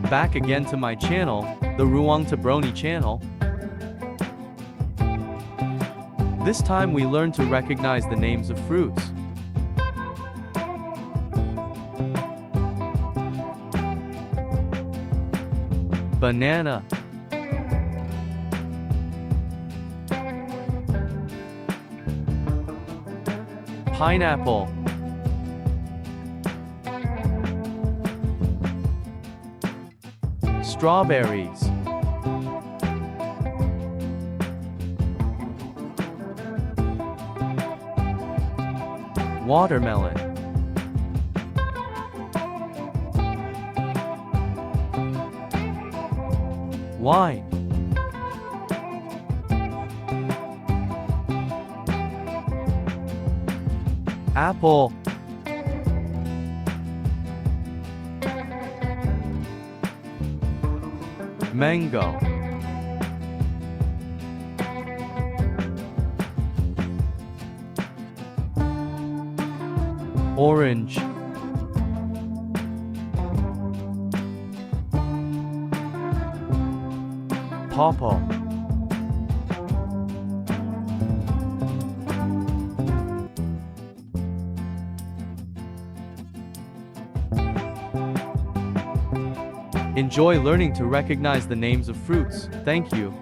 Back again to my channel, the Ruang Tabroni channel. This time we learn to recognize the names of fruits. Banana, pineapple, strawberries, watermelon, wine, apple, mango, orange, pawpaw, enjoy learning to recognize the names of fruits. Thank you.